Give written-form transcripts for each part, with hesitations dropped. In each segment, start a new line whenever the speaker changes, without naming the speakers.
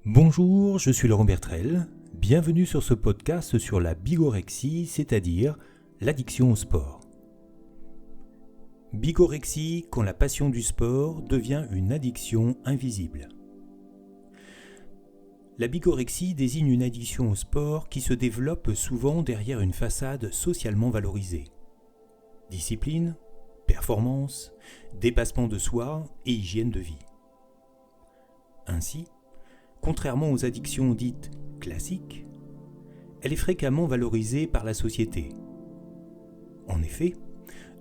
Bonjour, je suis Laurent Bertrel. Bienvenue sur ce podcast sur la bigorexie, c'est-à-dire l'addiction au sport. Bigorexie quand la passion du sport devient une addiction invisible. La bigorexie désigne une addiction au sport qui se développe souvent derrière une façade socialement valorisée. Discipline, performance, dépassement de soi et hygiène de vie. Ainsi, contrairement aux addictions dites classiques, elle est fréquemment valorisée par la société. En effet,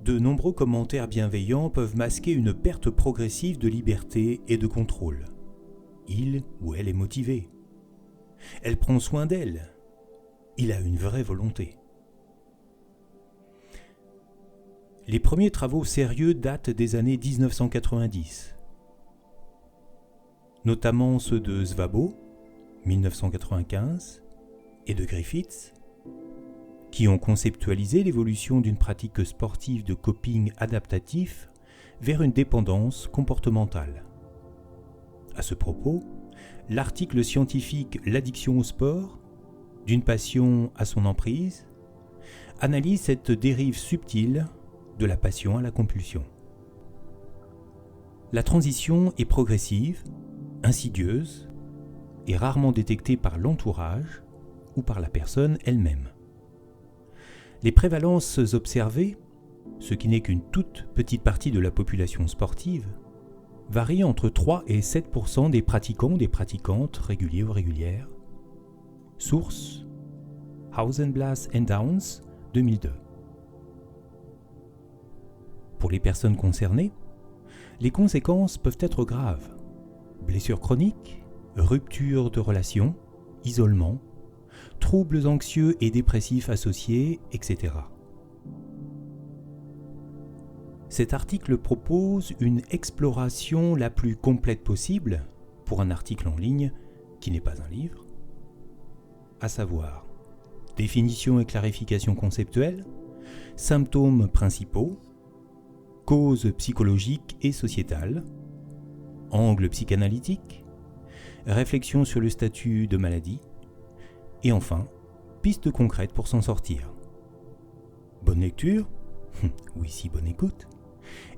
de nombreux commentaires bienveillants peuvent masquer une perte progressive de liberté et de contrôle. Il ou elle est motivé. Elle prend soin d'elle. Il a une vraie volonté. Les premiers travaux sérieux datent des années 1990. Notamment ceux de Szabo, 1995, et de Griffiths, qui ont conceptualisé l'évolution d'une pratique sportive de coping adaptatif vers une dépendance comportementale. À ce propos, l'article scientifique « L'addiction au sport, d'une passion à son emprise » analyse cette dérive subtile de la passion à la compulsion. La transition est progressive, insidieuse et rarement détectée par l'entourage ou par la personne elle-même. Les prévalences observées, ce qui n'est qu'une toute petite partie de la population sportive, varient entre 3 et 7% des pratiquants ou des pratiquantes réguliers ou régulières. Source Hausenblas and Downs, 2002. Pour les personnes concernées, les conséquences peuvent être graves. Blessures chroniques, rupture de relations, isolement, troubles anxieux et dépressifs associés, etc. Cet article propose une exploration la plus complète possible pour un article en ligne qui n'est pas un livre, à savoir définition et clarification conceptuelle, symptômes principaux, causes psychologiques et sociétales, angle psychanalytique, réflexion sur le statut de maladie, et enfin, pistes concrètes pour s'en sortir. Bonne lecture, ou ici bonne écoute,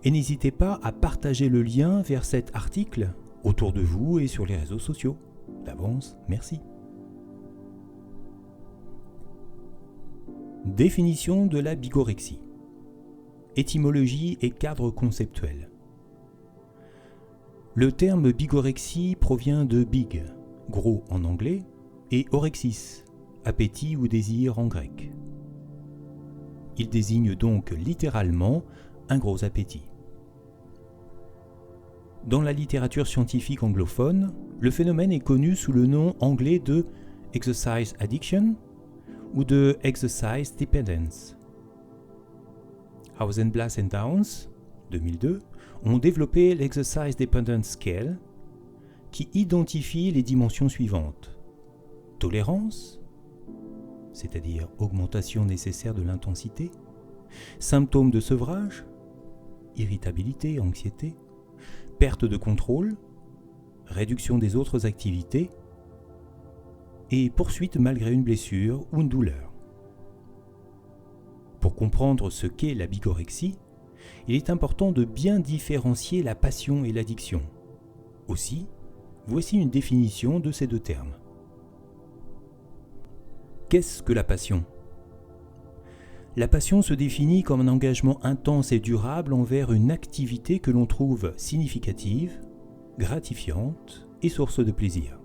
et n'hésitez pas à partager le lien vers cet article autour de vous et sur les réseaux sociaux. D'avance, merci. Définition de la bigorexie. Étymologie et cadre conceptuel. Le terme bigorexie provient de big, gros en anglais, et orexis, appétit ou désir en grec. Il désigne donc littéralement un gros appétit. Dans la littérature scientifique anglophone, le phénomène est connu sous le nom anglais de exercise addiction ou de exercise dependence. Hausenblas and Downs, 2002, ont développé l'Exercise Dependence Scale qui identifie les dimensions suivantes. Tolérance, c'est-à-dire augmentation nécessaire de l'intensité, symptômes de sevrage, irritabilité, anxiété, perte de contrôle, réduction des autres activités et poursuite malgré une blessure ou une douleur. Pour comprendre ce qu'est la bigorexie, il est important de bien différencier la passion et l'addiction. Aussi, voici une définition de ces deux termes. Qu'est-ce que la passion ? La passion se définit comme un engagement intense et durable envers une activité que l'on trouve significative, gratifiante et source de plaisir.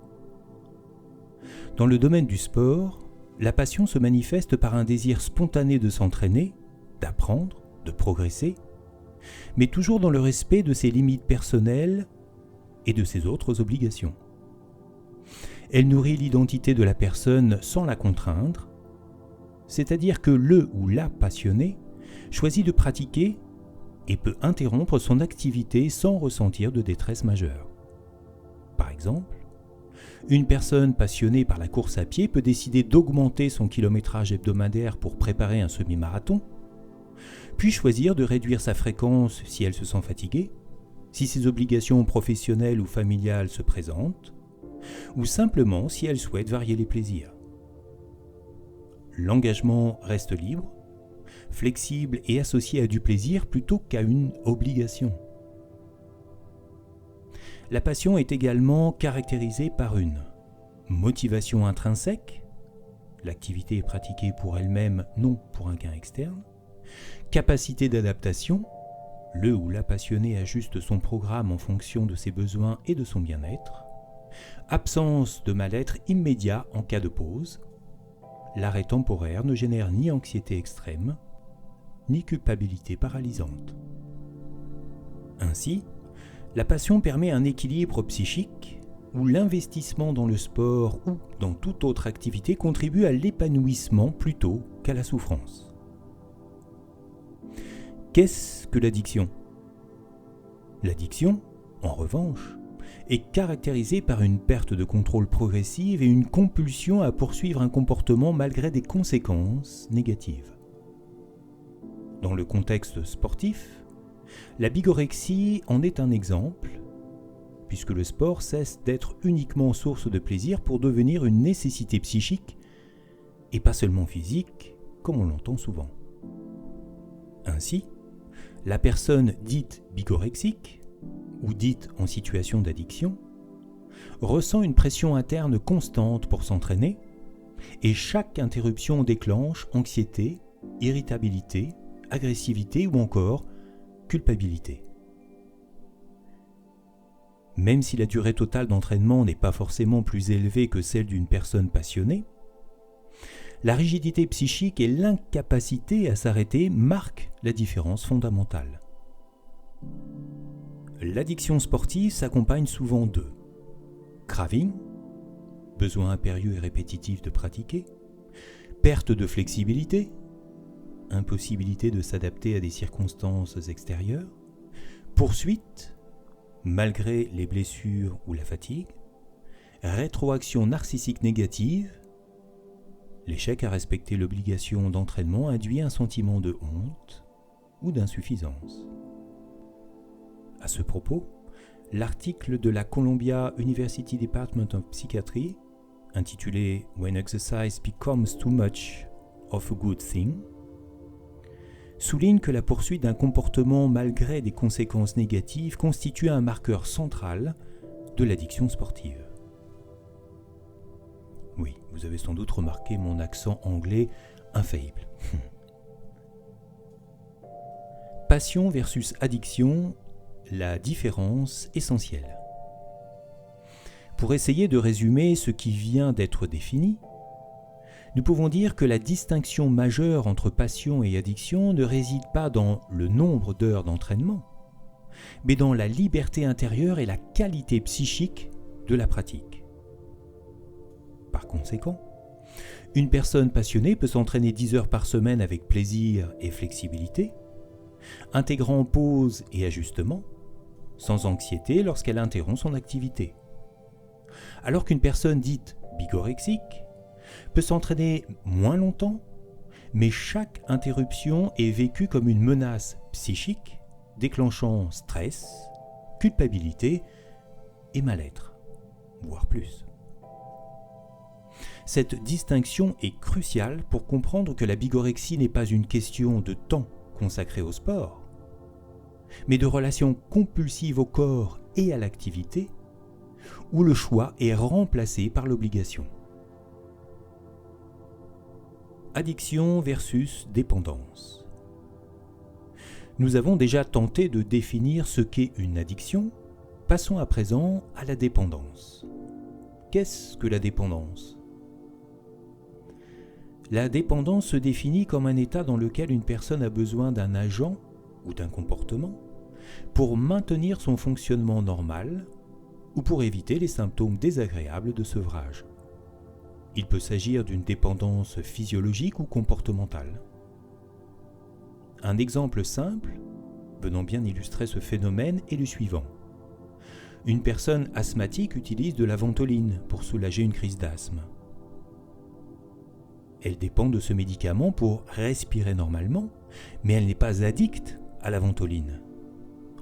Dans le domaine du sport, la passion se manifeste par un désir spontané de s'entraîner, d'apprendre, de progresser, mais toujours dans le respect de ses limites personnelles et de ses autres obligations. Elle nourrit l'identité de la personne sans la contraindre, c'est-à-dire que le ou la passionné choisit de pratiquer et peut interrompre son activité sans ressentir de détresse majeure. Par exemple, une personne passionnée par la course à pied peut décider d'augmenter son kilométrage hebdomadaire pour préparer un semi-marathon, puis choisir de réduire sa fréquence si elle se sent fatiguée, si ses obligations professionnelles ou familiales se présentent, ou simplement si elle souhaite varier les plaisirs. L'engagement reste libre, flexible et associé à du plaisir plutôt qu'à une obligation. La passion est également caractérisée par une motivation intrinsèque, l'activité est pratiquée pour elle-même, non pour un gain externe, capacité d'adaptation, le ou la passionnée ajuste son programme en fonction de ses besoins et de son bien-être, absence de mal-être immédiat en cas de pause, l'arrêt temporaire ne génère ni anxiété extrême, ni culpabilité paralysante. Ainsi, la passion permet un équilibre psychique où l'investissement dans le sport ou dans toute autre activité contribue à l'épanouissement plutôt qu'à la souffrance. Qu'est-ce que l'addiction ? L'addiction, en revanche, est caractérisée par une perte de contrôle progressive et une compulsion à poursuivre un comportement malgré des conséquences négatives. Dans le contexte sportif, la bigorexie en est un exemple, puisque le sport cesse d'être uniquement source de plaisir pour devenir une nécessité psychique et pas seulement physique, comme on l'entend souvent. Ainsi, la personne dite bigorexique, ou dite en situation d'addiction, ressent une pression interne constante pour s'entraîner, et chaque interruption déclenche anxiété, irritabilité, agressivité ou encore culpabilité. Même si la durée totale d'entraînement n'est pas forcément plus élevée que celle d'une personne passionnée, la rigidité psychique et l'incapacité à s'arrêter marquent la différence fondamentale. L'addiction sportive s'accompagne souvent de craving, besoin impérieux et répétitif de pratiquer, perte de flexibilité, impossibilité de s'adapter à des circonstances extérieures, poursuite, malgré les blessures ou la fatigue, rétroaction narcissique négative, l'échec à respecter l'obligation d'entraînement induit un sentiment de honte ou d'insuffisance. À ce propos, l'article de la Columbia University Department of Psychiatry, intitulé « When exercise becomes too much of a good thing », souligne que la poursuite d'un comportement malgré des conséquences négatives constitue un marqueur central de l'addiction sportive. Oui, vous avez sans doute remarqué mon accent anglais infaillible. Passion versus addiction, la différence essentielle. Pour essayer de résumer ce qui vient d'être défini, nous pouvons dire que la distinction majeure entre passion et addiction ne réside pas dans le nombre d'heures d'entraînement, mais dans la liberté intérieure et la qualité psychique de la pratique. Par conséquent, une personne passionnée peut s'entraîner 10 heures par semaine avec plaisir et flexibilité, intégrant pause et ajustement, sans anxiété lorsqu'elle interrompt son activité. Alors qu'une personne dite bigorexique peut s'entraîner moins longtemps, mais chaque interruption est vécue comme une menace psychique, déclenchant stress, culpabilité et mal-être, voire plus. Cette distinction est cruciale pour comprendre que la bigorexie n'est pas une question de temps consacré au sport, mais de relation compulsive au corps et à l'activité, où le choix est remplacé par l'obligation. Addiction versus dépendance. Nous avons déjà tenté de définir ce qu'est une addiction, passons à présent à la dépendance. Qu'est-ce que la dépendance ? La dépendance se définit comme un état dans lequel une personne a besoin d'un agent ou d'un comportement pour maintenir son fonctionnement normal ou pour éviter les symptômes désagréables de sevrage. Il peut s'agir d'une dépendance physiologique ou comportementale. Un exemple simple, venant bien illustrer ce phénomène, est le suivant. Une personne asthmatique utilise de la ventoline pour soulager une crise d'asthme. Elle dépend de ce médicament pour respirer normalement, mais elle n'est pas addicte à la ventoline.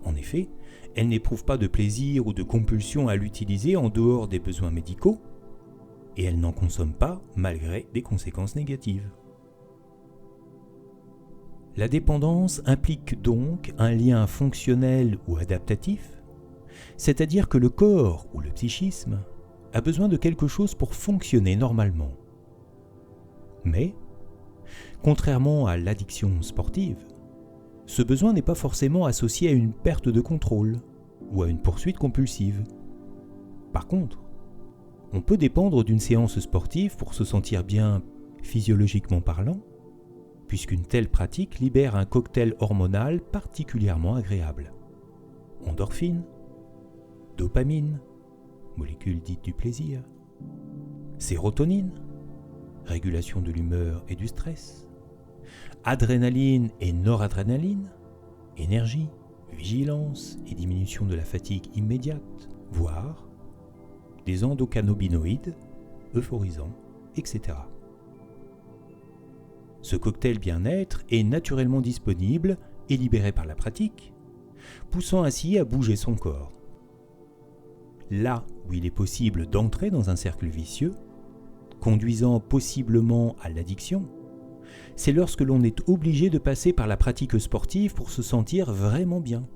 En effet, elle n'éprouve pas de plaisir ou de compulsion à l'utiliser en dehors des besoins médicaux, et elle n'en consomme pas malgré des conséquences négatives. La dépendance implique donc un lien fonctionnel ou adaptatif, c'est-à-dire que le corps ou le psychisme a besoin de quelque chose pour fonctionner normalement. Mais, contrairement à l'addiction sportive, ce besoin n'est pas forcément associé à une perte de contrôle ou à une poursuite compulsive. Par contre, on peut dépendre d'une séance sportive pour se sentir bien physiologiquement parlant, puisqu'une telle pratique libère un cocktail hormonal particulièrement agréable. Endorphine, dopamine, molécule dite du plaisir, sérotonine, régulation de l'humeur et du stress, adrénaline et noradrénaline, énergie, vigilance et diminution de la fatigue immédiate, voire des endocannabinoïdes, euphorisants, etc. Ce cocktail bien-être est naturellement disponible et libéré par la pratique, poussant ainsi à bouger son corps. Là où il est possible d'entrer dans un cercle vicieux, conduisant possiblement à l'addiction, c'est lorsque l'on est obligé de passer par la pratique sportive pour se sentir vraiment bien.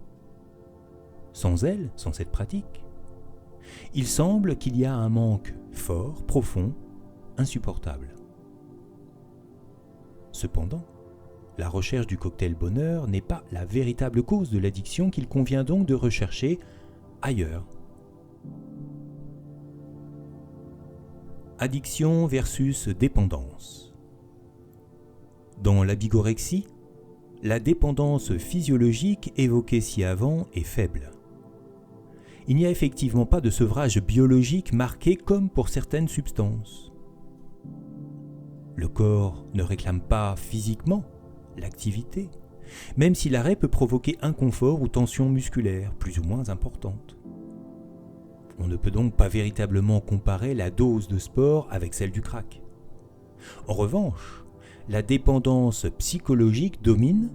Sans elle, sans cette pratique, il semble qu'il y a un manque fort, profond, insupportable. Cependant, la recherche du cocktail bonheur n'est pas la véritable cause de l'addiction qu'il convient donc de rechercher ailleurs. Addiction versus dépendance. Dans la bigorexie, la dépendance physiologique évoquée ci-avant est faible. Il n'y a effectivement pas de sevrage biologique marqué comme pour certaines substances. Le corps ne réclame pas physiquement l'activité, même si l'arrêt peut provoquer inconfort ou tension musculaire plus ou moins importante. On ne peut donc pas véritablement comparer la dose de sport avec celle du crack. En revanche, la dépendance psychologique domine,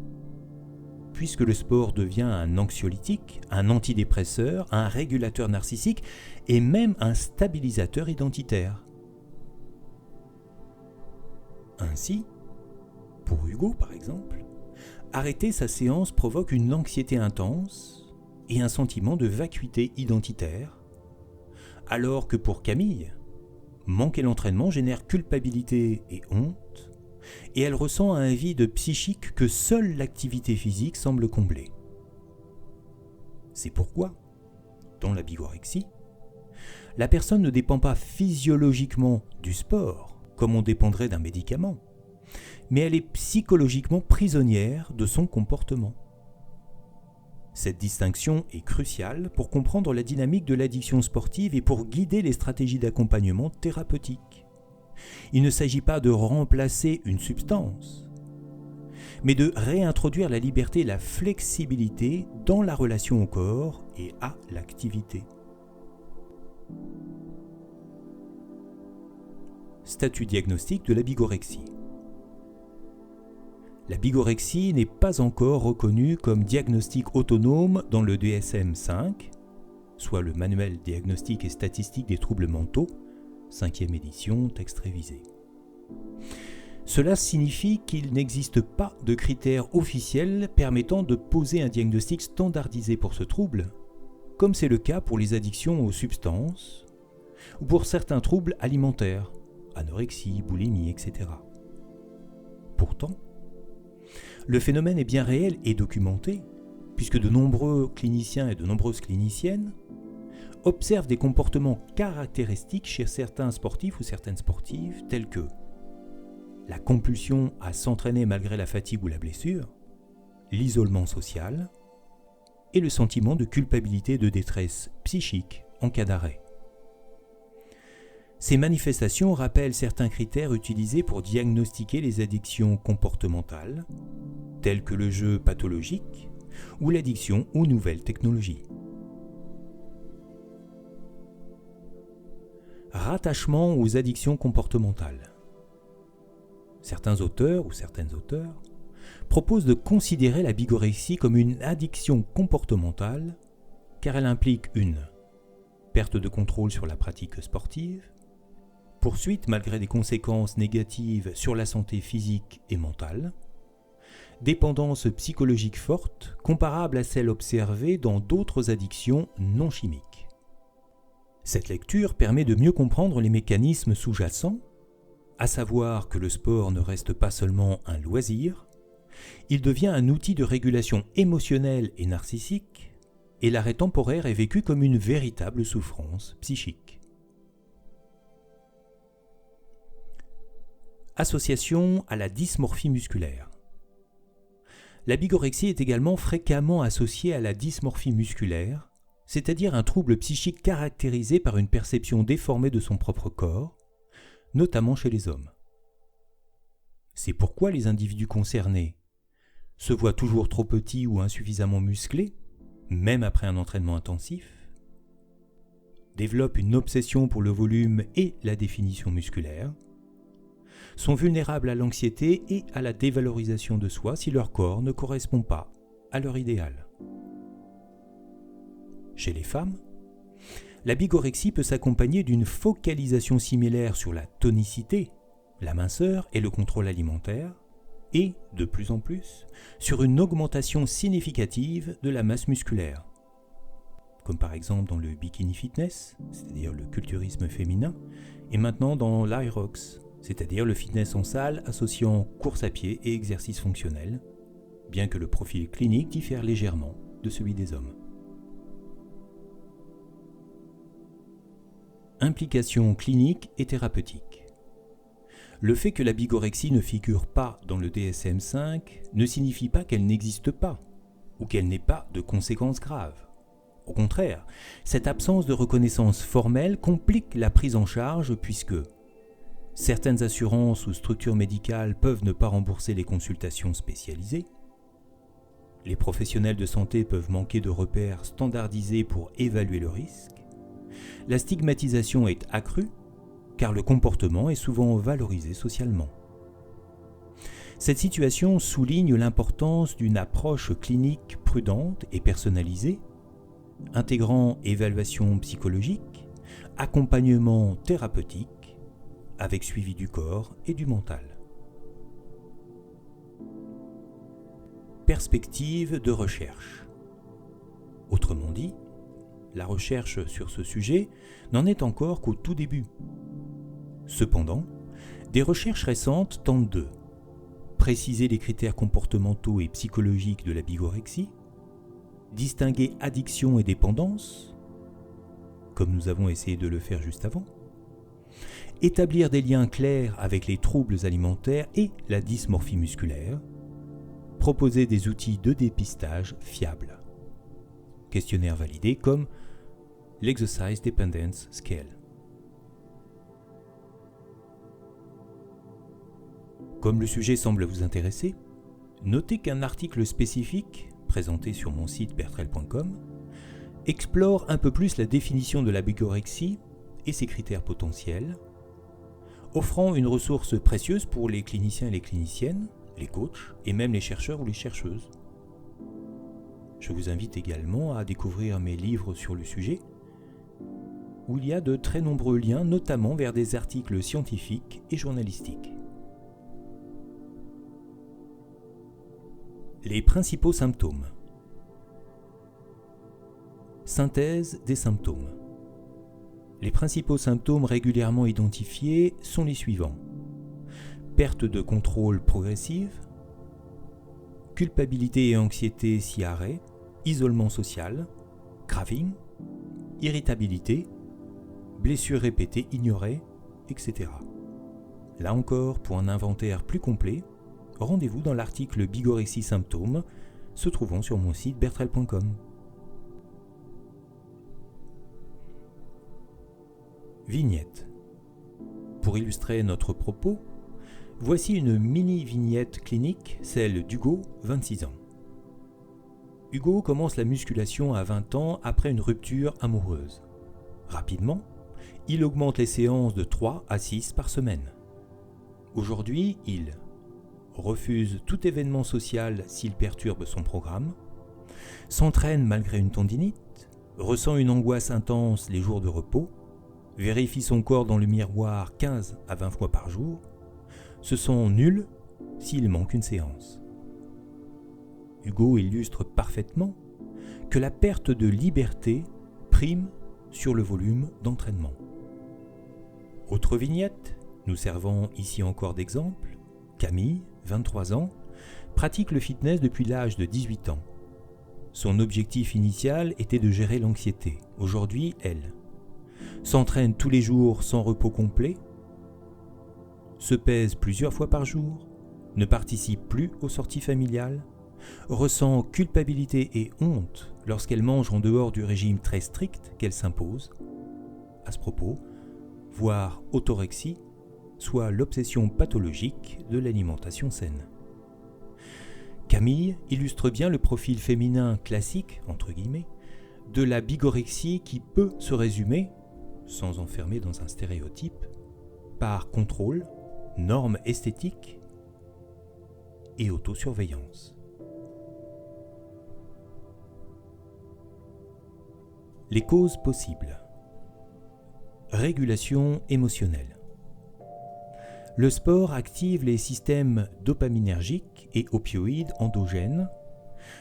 puisque le sport devient un anxiolytique, un antidépresseur, un régulateur narcissique et même un stabilisateur identitaire. Ainsi, pour Hugo par exemple, arrêter sa séance provoque une anxiété intense et un sentiment de vacuité identitaire, alors que pour Camille, manquer l'entraînement génère culpabilité et honte, et elle ressent un vide psychique que seule l'activité physique semble combler. C'est pourquoi, dans la bigorexie, la personne ne dépend pas physiologiquement du sport, comme on dépendrait d'un médicament, mais elle est psychologiquement prisonnière de son comportement. Cette distinction est cruciale pour comprendre la dynamique de l'addiction sportive et pour guider les stratégies d'accompagnement thérapeutique. Il ne s'agit pas de remplacer une substance, mais de réintroduire la liberté et la flexibilité dans la relation au corps et à l'activité. Statut diagnostique de la bigorexie. La bigorexie n'est pas encore reconnue comme diagnostic autonome dans le DSM-5, soit le Manuel diagnostique et statistique des troubles mentaux, 5e édition, texte révisé. Cela signifie qu'il n'existe pas de critères officiels permettant de poser un diagnostic standardisé pour ce trouble, comme c'est le cas pour les addictions aux substances ou pour certains troubles alimentaires, anorexie, boulimie, etc. Pourtant, le phénomène est bien réel et documenté, puisque de nombreux cliniciens et de nombreuses cliniciennes observent des comportements caractéristiques chez certains sportifs ou certaines sportives, tels que la compulsion à s'entraîner malgré la fatigue ou la blessure, l'isolement social et le sentiment de culpabilité et de détresse psychique en cas d'arrêt. Ces manifestations rappellent certains critères utilisés pour diagnostiquer les addictions comportementales, telles que le jeu pathologique ou l'addiction aux nouvelles technologies. Rattachement aux addictions comportementales. Certains auteurs ou certaines auteurs propose de considérer la bigorexie comme une addiction comportementale car elle implique une perte de contrôle sur la pratique sportive, poursuite malgré des conséquences négatives sur la santé physique et mentale, dépendance psychologique forte comparable à celle observée dans d'autres addictions non chimiques. Cette lecture permet de mieux comprendre les mécanismes sous-jacents, à savoir que le sport ne reste pas seulement un loisir, il devient un outil de régulation émotionnelle et narcissique, et l'arrêt temporaire est vécu comme une véritable souffrance psychique. Association à la dysmorphie musculaire. La bigorexie est également fréquemment associée à la dysmorphie musculaire, c'est-à-dire un trouble psychique caractérisé par une perception déformée de son propre corps, notamment chez les hommes. C'est pourquoi les individus concernés se voient toujours trop petits ou insuffisamment musclés, même après un entraînement intensif, développent une obsession pour le volume et la définition musculaire, sont vulnérables à l'anxiété et à la dévalorisation de soi si leur corps ne correspond pas à leur idéal. Chez les femmes, la bigorexie peut s'accompagner d'une focalisation similaire sur la tonicité, la minceur et le contrôle alimentaire, et, de plus en plus, sur une augmentation significative de la masse musculaire, comme par exemple dans le bikini fitness, c'est-à-dire le culturisme féminin, et maintenant dans l'Irox, c'est-à-dire le fitness en salle associant course à pied et exercice fonctionnel, bien que le profil clinique diffère légèrement de celui des hommes. Implications cliniques et thérapeutiques. Le fait que la bigorexie ne figure pas dans le DSM-5 ne signifie pas qu'elle n'existe pas ou qu'elle n'ait pas de conséquences graves. Au contraire, cette absence de reconnaissance formelle complique la prise en charge puisque certaines assurances ou structures médicales peuvent ne pas rembourser les consultations spécialisées, les professionnels de santé peuvent manquer de repères standardisés pour évaluer le risque, la stigmatisation est accrue car le comportement est souvent valorisé socialement. Cette situation souligne l'importance d'une approche clinique prudente et personnalisée, intégrant évaluation psychologique, accompagnement thérapeutique, avec suivi du corps et du mental. Perspective de recherche. Autrement dit, la recherche sur ce sujet n'en est encore qu'au tout début. Cependant, des recherches récentes tentent de préciser les critères comportementaux et psychologiques de la bigorexie, distinguer addiction et dépendance, comme nous avons essayé de le faire juste avant, établir des liens clairs avec les troubles alimentaires et la dysmorphie musculaire, proposer des outils de dépistage fiables, questionnaires validés comme l'Exercise Dependence Scale. Comme le sujet semble vous intéresser, notez qu'un article spécifique, présenté sur mon site bertrel.com, explore un peu plus la définition de la bigorexie et ses critères potentiels, offrant une ressource précieuse pour les cliniciens et les cliniciennes, les coachs et même les chercheurs ou les chercheuses. Je vous invite également à découvrir mes livres sur le sujet, où il y a de très nombreux liens, notamment vers des articles scientifiques et journalistiques. Les principaux symptômes. Synthèse des symptômes. Les principaux symptômes régulièrement identifiés sont les suivants. Perte de contrôle progressive, culpabilité et anxiété si-arrêt, isolement social, craving, irritabilité, blessures répétées ignorées, etc. Là encore, pour un inventaire plus complet, rendez-vous dans l'article Bigorexie symptômes se trouvant sur mon site bertrel.com. Vignette. Pour illustrer notre propos, voici une mini-vignette clinique, celle d'Hugo, 26 ans. Hugo commence la musculation à 20 ans après une rupture amoureuse. Rapidement, il augmente les séances de 3 à 6 par semaine. Aujourd'hui, il refuse tout événement social s'il perturbe son programme, s'entraîne malgré une tendinite, ressent une angoisse intense les jours de repos, vérifie son corps dans le miroir 15 à 20 fois par jour, se sent nul s'il manque une séance. Hugo illustre parfaitement que la perte de liberté prime sur le volume d'entraînement. Autre vignette, nous servant ici encore d'exemple, Camille, 23 ans, pratique le fitness depuis l'âge de 18 ans. Son objectif initial était de gérer l'anxiété. Aujourd'hui, elle s'entraîne tous les jours sans repos complet, se pèse plusieurs fois par jour, ne participe plus aux sorties familiales, ressent culpabilité et honte lorsqu'elle mange en dehors du régime très strict qu'elle s'impose. À ce propos, voire orthorexie, soit l'obsession pathologique de l'alimentation saine. Camille illustre bien le profil féminin classique, entre guillemets, de la bigorexie qui peut se résumer, sans enfermer dans un stéréotype, par contrôle, normes esthétiques et autosurveillance. Les causes possibles. Régulation émotionnelle. Le sport active les systèmes dopaminergiques et opioïdes endogènes,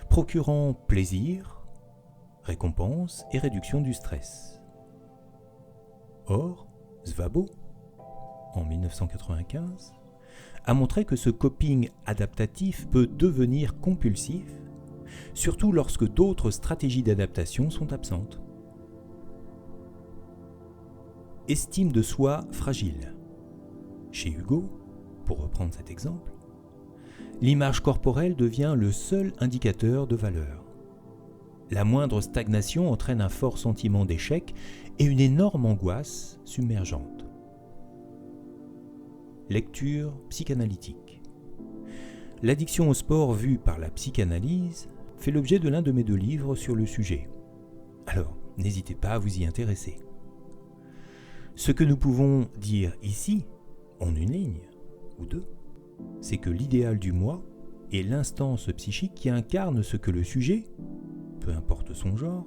procurant plaisir, récompense et réduction du stress. Or, Szabo, en 1995, a montré que ce coping adaptatif peut devenir compulsif, surtout lorsque d'autres stratégies d'adaptation sont absentes. Estime de soi fragile. Chez Hugo, pour reprendre cet exemple, l'image corporelle devient le seul indicateur de valeur. La moindre stagnation entraîne un fort sentiment d'échec et une énorme angoisse submergente. Lecture psychanalytique. L'addiction au sport vue par la psychanalyse fait l'objet de l'un de mes 2 livres sur le sujet. Alors, n'hésitez pas à vous y intéresser. Ce que nous pouvons dire ici, en une ligne ou 2, c'est que l'idéal du moi est l'instance psychique qui incarne ce que le sujet, peu importe son genre,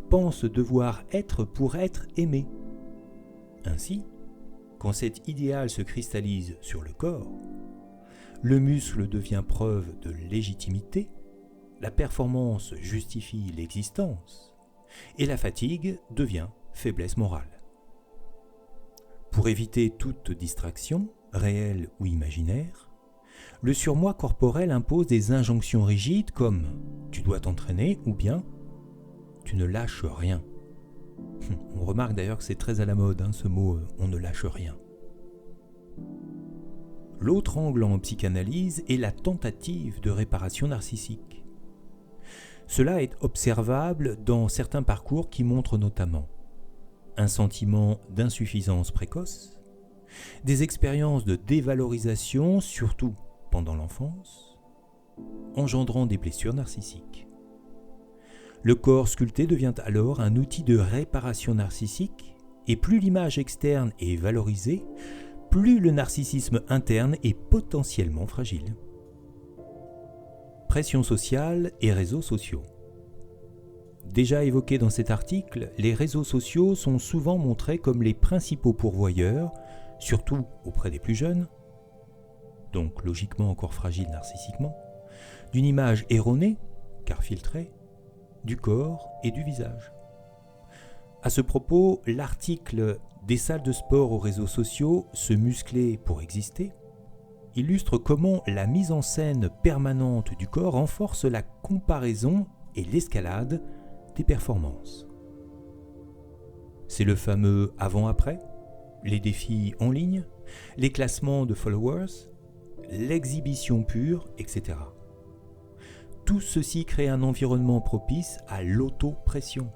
pense devoir être pour être aimé. Ainsi, quand cet idéal se cristallise sur le corps, le muscle devient preuve de légitimité, la performance justifie l'existence, et la fatigue devient faiblesse morale. Pour éviter toute distraction, réelle ou imaginaire, le surmoi corporel impose des injonctions rigides comme « tu dois t'entraîner » ou bien « tu ne lâches rien ». On remarque d'ailleurs que c'est très à la mode, ce mot « on ne lâche rien ». L'autre angle en psychanalyse est la tentative de réparation narcissique. Cela est observable dans certains parcours qui montrent notamment un sentiment d'insuffisance précoce, des expériences de dévalorisation, surtout pendant l'enfance, engendrant des blessures narcissiques. Le corps sculpté devient alors un outil de réparation narcissique, et plus l'image externe est valorisée, plus le narcissisme interne est potentiellement fragile. Pression sociale et réseaux sociaux. Déjà évoqué dans cet article, les réseaux sociaux sont souvent montrés comme les principaux pourvoyeurs, surtout auprès des plus jeunes, donc logiquement encore fragiles narcissiquement, d'une image erronée, car filtrée, du corps et du visage. À ce propos, l'article « Des salles de sport aux réseaux sociaux, se muscler pour exister » illustre comment la mise en scène permanente du corps renforce la comparaison et l'escalade des performances. C'est le fameux avant-après, les défis en ligne, les classements de followers, l'exhibition pure, etc. Tout ceci crée un environnement propice à l'auto-pression.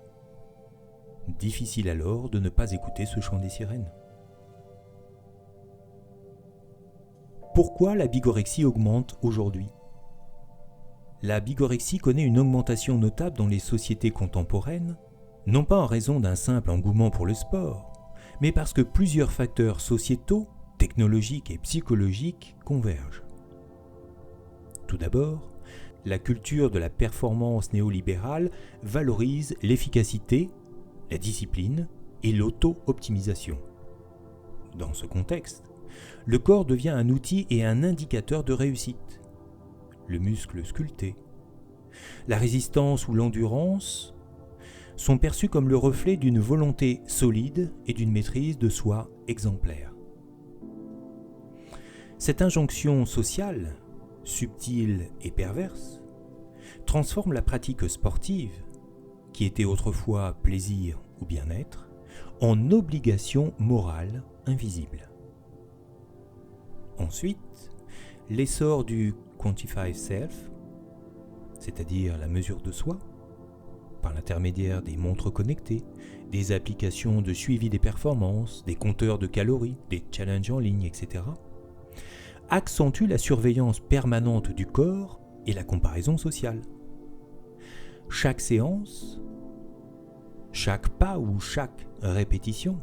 Difficile alors de ne pas écouter ce chant des sirènes. Pourquoi la bigorexie augmente aujourd'hui ? La bigorexie connaît une augmentation notable dans les sociétés contemporaines, non pas en raison d'un simple engouement pour le sport, mais parce que plusieurs facteurs sociétaux, technologiques et psychologiques convergent. Tout d'abord, la culture de la performance néolibérale valorise l'efficacité, la discipline et l'auto-optimisation. Dans ce contexte, le corps devient un outil et un indicateur de réussite. Le muscle sculpté, la résistance ou l'endurance sont perçus comme le reflet d'une volonté solide et d'une maîtrise de soi exemplaire. Cette injonction sociale, subtile et perverse, transforme la pratique sportive, qui était autrefois plaisir ou bien-être, en obligation morale invisible. Ensuite, l'essor du quantified self, c'est-à-dire la mesure de soi, par l'intermédiaire des montres connectées, des applications de suivi des performances, des compteurs de calories, des challenges en ligne, etc., accentue la surveillance permanente du corps et la comparaison sociale. Chaque séance, chaque pas ou chaque répétition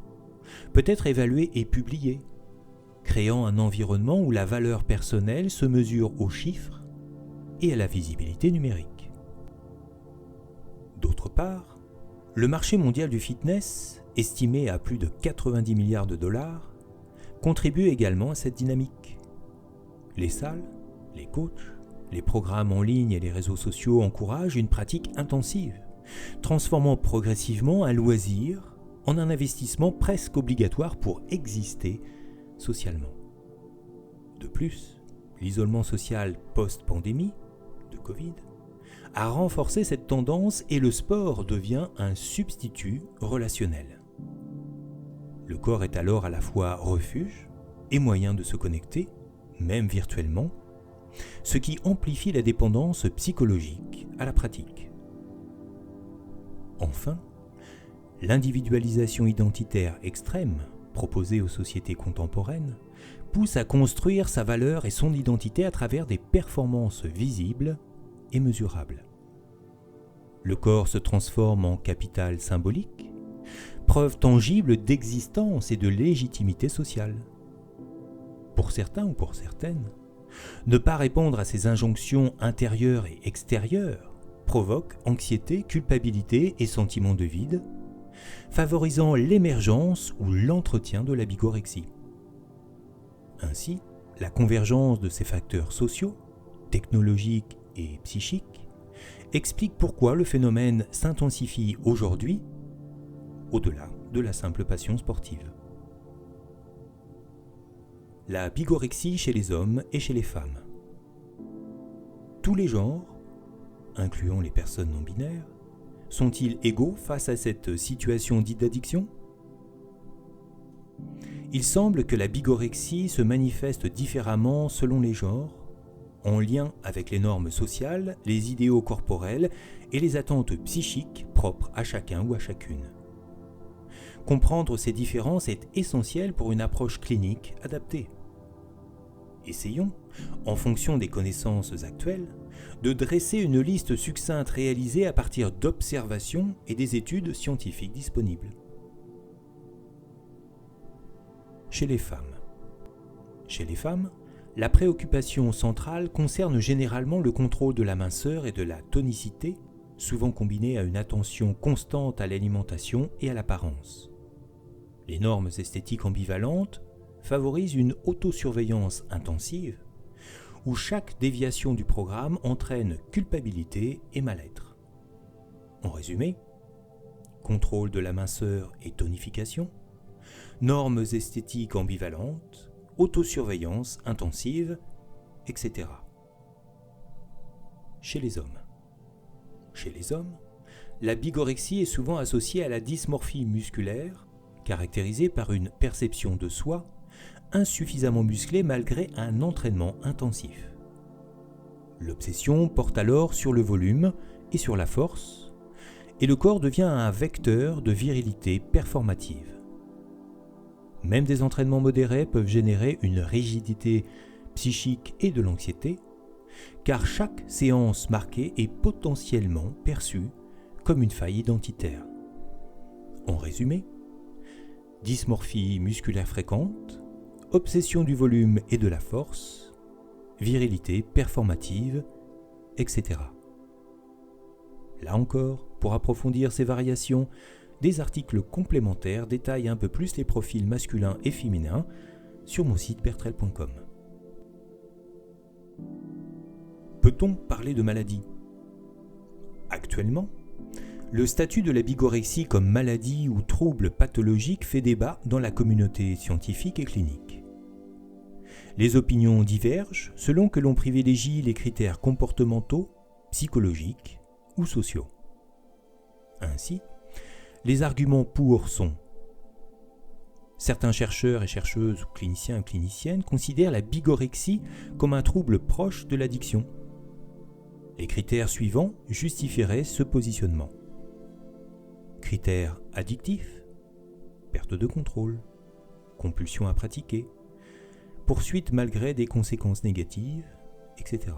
peut être évaluée et publiée, créant un environnement où la valeur personnelle se mesure aux chiffres et à la visibilité numérique. D'autre part, le marché mondial du fitness, estimé à plus de 90 milliards de dollars, contribue également à cette dynamique. Les salles, les coachs, les programmes en ligne et les réseaux sociaux encouragent une pratique intensive, transformant progressivement un loisir en un investissement presque obligatoire pour exister socialement. De plus, l'isolement social post-pandémie de Covid a renforcé cette tendance et le sport devient un substitut relationnel. Le corps est alors à la fois refuge et moyen de se connecter, même virtuellement, ce qui amplifie la dépendance psychologique à la pratique. Enfin, l'individualisation identitaire extrême proposée aux sociétés contemporaines pousse à construire sa valeur et son identité à travers des performances visibles et mesurables. Le corps se transforme en capital symbolique, preuve tangible d'existence et de légitimité sociale. Pour certains ou pour certaines, ne pas répondre à ces injonctions intérieures et extérieures provoque anxiété, culpabilité et sentiment de vide, favorisant l'émergence ou l'entretien de la bigorexie. Ainsi, la convergence de ces facteurs sociaux, technologiques et psychiques explique pourquoi le phénomène s'intensifie aujourd'hui, au-delà de la simple passion sportive. La bigorexie chez les hommes et chez les femmes. Tous les genres, incluant les personnes non binaires, sont-ils égaux face à cette situation dite d'addiction ? Il semble que la bigorexie se manifeste différemment selon les genres, en lien avec les normes sociales, les idéaux corporels et les attentes psychiques propres à chacun ou à chacune. Comprendre ces différences est essentiel pour une approche clinique adaptée. Essayons, en fonction des connaissances actuelles, de dresser une liste succincte réalisée à partir d'observations et des études scientifiques disponibles. Chez les femmes. Chez les femmes, la préoccupation centrale concerne généralement le contrôle de la minceur et de la tonicité, souvent combinée à une attention constante à l'alimentation et à l'apparence. Les normes esthétiques ambivalentes favorisent une autosurveillance intensive, où chaque déviation du programme entraîne culpabilité et mal-être. En résumé, contrôle de la minceur et tonification, normes esthétiques ambivalentes, autosurveillance intensive, etc. Chez les hommes. Chez les hommes, la bigorexie est souvent associée à la dysmorphie musculaire, caractérisée par une perception de soi insuffisamment musclée malgré un entraînement intensif. L'obsession porte alors sur le volume et sur la force, et le corps devient un vecteur de virilité performative. Même des entraînements modérés peuvent générer une rigidité psychique et de l'anxiété, car chaque séance marquée est potentiellement perçue comme une faille identitaire. En résumé, dysmorphie musculaire fréquente, obsession du volume et de la force, virilité performative, etc. Là encore, pour approfondir ces variations, des articles complémentaires détaillent un peu plus les profils masculins et féminins sur mon site bertrel.com. Peut-on parler de maladie ? Actuellement, le statut de la bigorexie comme maladie ou trouble pathologique fait débat dans la communauté scientifique et clinique. Les opinions divergent selon que l'on privilégie les critères comportementaux, psychologiques ou sociaux. Ainsi, les arguments pour sont: certains chercheurs et chercheuses, cliniciens et cliniciennes considèrent la bigorexie comme un trouble proche de l'addiction. Les critères suivants justifieraient ce positionnement. Critères addictifs, perte de contrôle, compulsion à pratiquer, poursuite malgré des conséquences négatives, etc.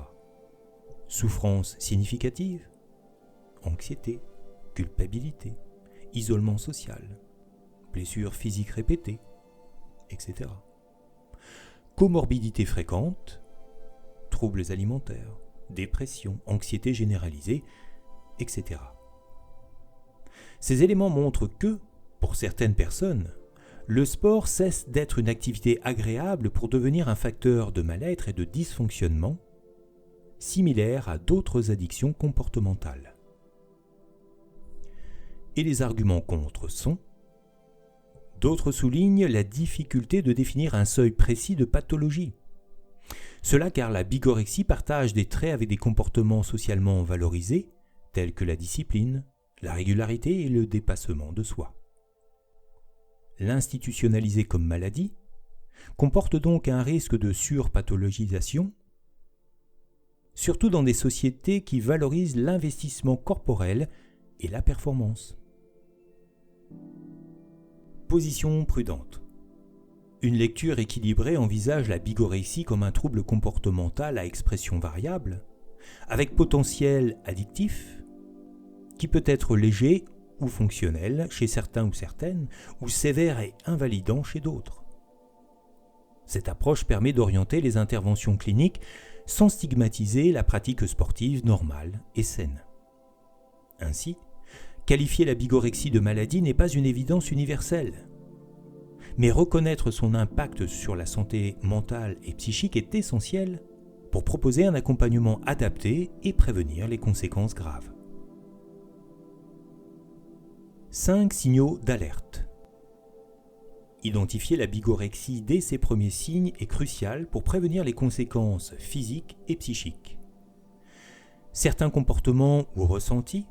Souffrance significative, anxiété, culpabilité, isolement social, blessures physiques répétées, etc. Comorbidité fréquente, troubles alimentaires, dépression, anxiété généralisée, etc. Ces éléments montrent que, pour certaines personnes, le sport cesse d'être une activité agréable pour devenir un facteur de mal-être et de dysfonctionnement, similaire à d'autres addictions comportementales. Et les arguments contre sont: d'autres soulignent la difficulté de définir un seuil précis de pathologie. Cela car la bigorexie partage des traits avec des comportements socialement valorisés, tels que la discipline, la régularité et le dépassement de soi. L'institutionnaliser comme maladie comporte donc un risque de surpathologisation, surtout dans des sociétés qui valorisent l'investissement corporel et la performance. Position prudente. Une lecture équilibrée envisage la bigorexie comme un trouble comportemental à expression variable, avec potentiel addictif, qui peut être léger ou fonctionnel chez certains ou certaines, ou sévère et invalidant chez d'autres. Cette approche permet d'orienter les interventions cliniques sans stigmatiser la pratique sportive normale et saine. Ainsi, qualifier la bigorexie de maladie n'est pas une évidence universelle. Mais reconnaître son impact sur la santé mentale et psychique est essentiel pour proposer un accompagnement adapté et prévenir les conséquences graves. 5 signaux d'alerte. Identifier la bigorexie dès ses premiers signes est crucial pour prévenir les conséquences physiques et psychiques. Certains comportements ou ressentis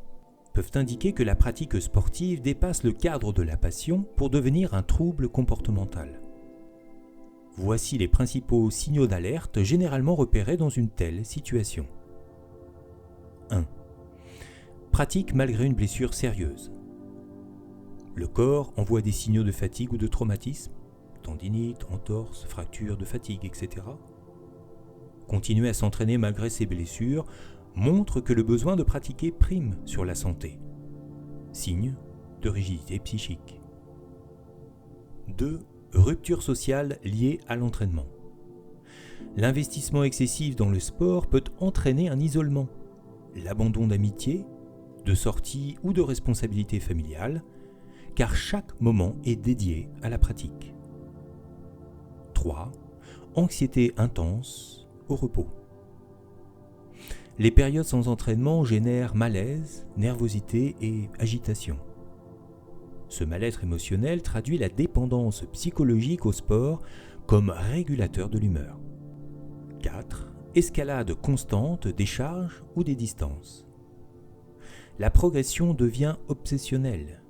peuvent indiquer que la pratique sportive dépasse le cadre de la passion pour devenir un trouble comportemental. Voici les principaux signaux d'alerte généralement repérés dans une telle situation. 1. Pratique malgré une blessure sérieuse. Le corps envoie des signaux de fatigue ou de traumatisme, tendinite, entorse, fracture de fatigue, etc. Continuer à s'entraîner malgré ces blessures montre que le besoin de pratiquer prime sur la santé. Signe de rigidité psychique. 2. Rupture sociale liée à l'entraînement. L'investissement excessif dans le sport peut entraîner un isolement, l'abandon d'amitié, de sorties ou de responsabilités familiales, car chaque moment est dédié à la pratique. 3. Anxiété intense au repos. Les périodes sans entraînement génèrent malaise, nervosité et agitation. Ce mal-être émotionnel traduit la dépendance psychologique au sport comme régulateur de l'humeur. 4. Escalade constante des charges ou des distances. La progression devient obsessionnelle.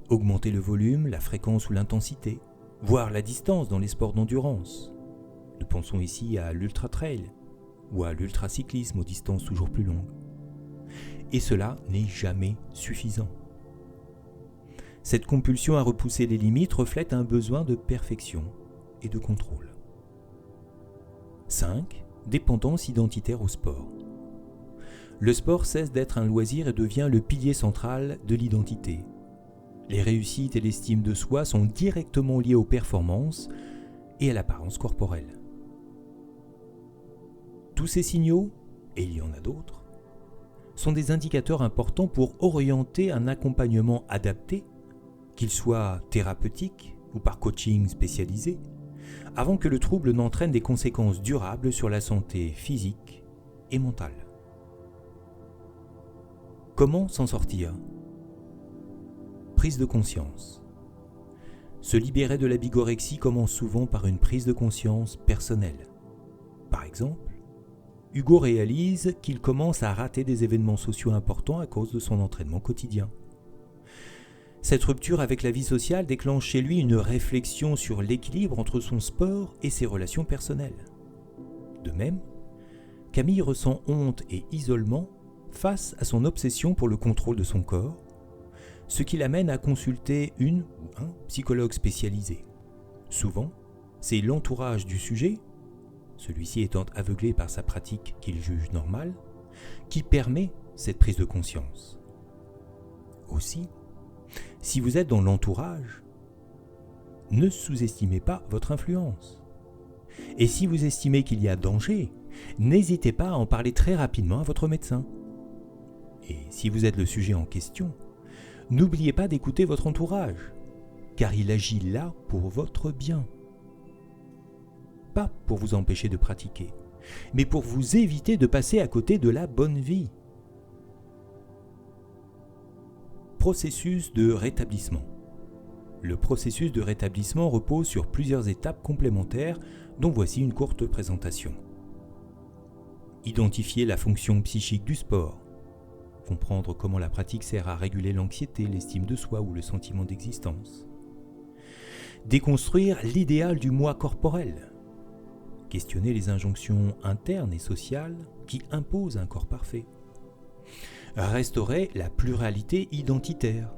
Augmenter le volume, la fréquence ou l'intensité, voire la distance dans les sports d'endurance. Nous pensons ici à l'ultra-trail ou à l'ultracyclisme aux distances toujours plus longues. Et cela n'est jamais suffisant. Cette compulsion à repousser les limites reflète un besoin de perfection et de contrôle. 5. Dépendance identitaire au sport. Le sport cesse d'être un loisir et devient le pilier central de l'identité. Les réussites et l'estime de soi sont directement liées aux performances et à l'apparence corporelle. Tous ces signaux, et il y en a d'autres, sont des indicateurs importants pour orienter un accompagnement adapté, qu'il soit thérapeutique ou par coaching spécialisé, avant que le trouble n'entraîne des conséquences durables sur la santé physique et mentale. Comment s'en sortir ? Prise de conscience. Se libérer de la bigorexie commence souvent par une prise de conscience personnelle. Par exemple, Hugo réalise qu'il commence à rater des événements sociaux importants à cause de son entraînement quotidien. Cette rupture avec la vie sociale déclenche chez lui une réflexion sur l'équilibre entre son sport et ses relations personnelles. De même, Camille ressent honte et isolement face à son obsession pour le contrôle de son corps, ce qui l'amène à consulter une ou un psychologue spécialisé. Souvent, c'est l'entourage du sujet, celui-ci étant aveuglé par sa pratique qu'il juge normale, qui permet cette prise de conscience. Aussi, si vous êtes dans l'entourage, ne sous-estimez pas votre influence. Et si vous estimez qu'il y a danger, n'hésitez pas à en parler très rapidement à votre médecin. Et si vous êtes le sujet en question, n'oubliez pas d'écouter votre entourage, car il agit là pour votre bien. Pas pour vous empêcher de pratiquer, mais pour vous éviter de passer à côté de la bonne vie. Processus de rétablissement. Le processus de rétablissement repose sur plusieurs étapes complémentaires, dont voici une courte présentation. Identifier la fonction psychique du sport. Comprendre comment la pratique sert à réguler l'anxiété, l'estime de soi ou le sentiment d'existence. Déconstruire l'idéal du moi corporel. Questionner les injonctions internes et sociales qui imposent un corps parfait. Restaurer la pluralité identitaire.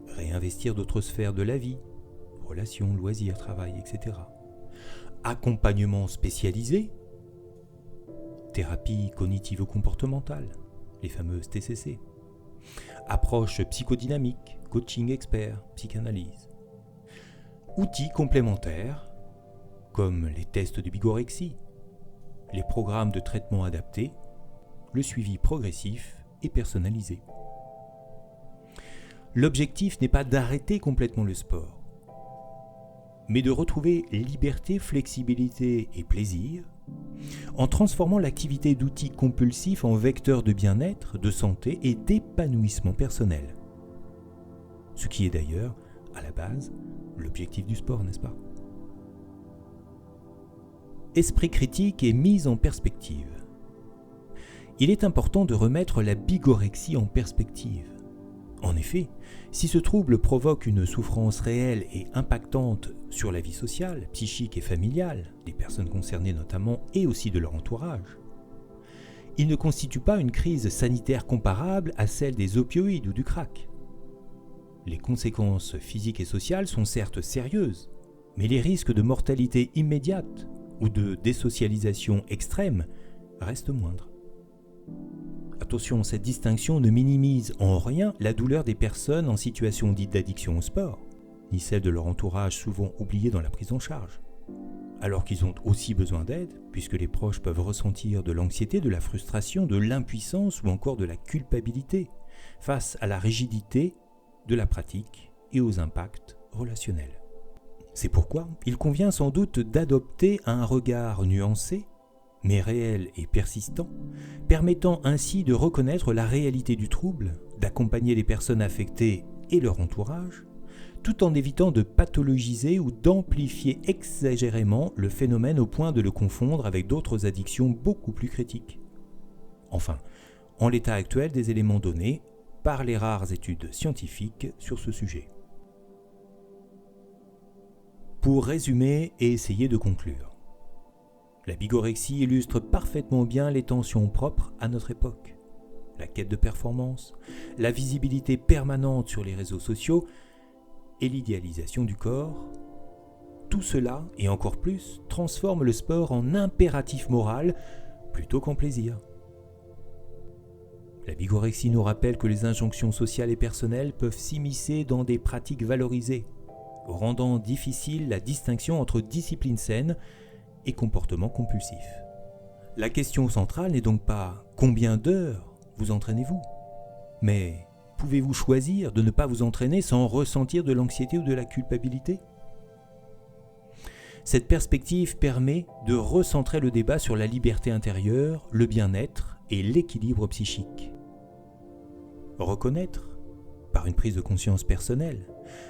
Réinvestir d'autres sphères de la vie, relations, loisirs, travail, etc. Accompagnement spécialisé. Thérapie cognitivo-comportementale, les fameuses TCC. Approche psychodynamique, coaching expert, psychanalyse. Outils complémentaires, comme les tests de bigorexie, les programmes de traitement adaptés, le suivi progressif et personnalisé. L'objectif n'est pas d'arrêter complètement le sport, mais de retrouver liberté, flexibilité et plaisir en transformant l'activité d'outils compulsifs en vecteur de bien-être, de santé et d'épanouissement personnel. Ce qui est d'ailleurs, à la base, l'objectif du sport, n'est-ce pas ? Esprit critique et mise en perspective. Il est important de remettre la bigorexie en perspective. En effet, si ce trouble provoque une souffrance réelle et impactante sur la vie sociale, psychique et familiale, des personnes concernées notamment et aussi de leur entourage, il ne constitue pas une crise sanitaire comparable à celle des opioïdes ou du crack. Les conséquences physiques et sociales sont certes sérieuses, mais les risques de mortalité immédiate ou de désocialisation extrême restent moindres. Attention, cette distinction ne minimise en rien la douleur des personnes en situation dite d'addiction au sport, ni celle de leur entourage souvent oublié dans la prise en charge. Alors qu'ils ont aussi besoin d'aide, puisque les proches peuvent ressentir de l'anxiété, de la frustration, de l'impuissance ou encore de la culpabilité face à la rigidité de la pratique et aux impacts relationnels. C'est pourquoi il convient sans doute d'adopter un regard nuancé, mais réel et persistant, permettant ainsi de reconnaître la réalité du trouble, d'accompagner les personnes affectées et leur entourage, tout en évitant de pathologiser ou d'amplifier exagérément le phénomène au point de le confondre avec d'autres addictions beaucoup plus critiques. Enfin, en l'état actuel des éléments donnés par les rares études scientifiques sur ce sujet. Pour résumer et essayer de conclure, la bigorexie illustre parfaitement bien les tensions propres à notre époque. La quête de performance, la visibilité permanente sur les réseaux sociaux et l'idéalisation du corps, tout cela, et encore plus, transforme le sport en impératif moral plutôt qu'en plaisir. La bigorexie nous rappelle que les injonctions sociales et personnelles peuvent s'immiscer dans des pratiques valorisées, rendant difficile la distinction entre discipline saine et comportement compulsif. La question centrale n'est donc pas combien d'heures vous entraînez-vous, mais pouvez-vous choisir de ne pas vous entraîner sans ressentir de l'anxiété ou de la culpabilité ? Cette perspective permet de recentrer le débat sur la liberté intérieure, le bien-être et l'équilibre psychique. Reconnaître, par une prise de conscience personnelle,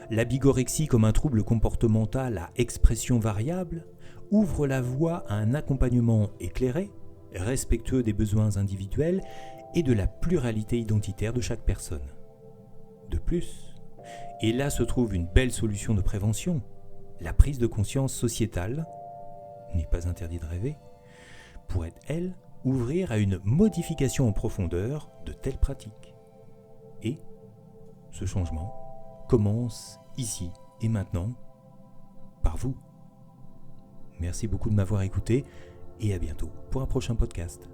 la bigorexie comme un trouble comportemental à expression variable ouvre la voie à un accompagnement éclairé, respectueux des besoins individuels et de la pluralité identitaire de chaque personne. De plus, et là se trouve une belle solution de prévention, la prise de conscience sociétale, n'est pas interdit de rêver, pourrait, elle, ouvrir à une modification en profondeur de telles pratiques. Et ce changement commence ici et maintenant par vous. Merci beaucoup de m'avoir écouté et à bientôt pour un prochain podcast.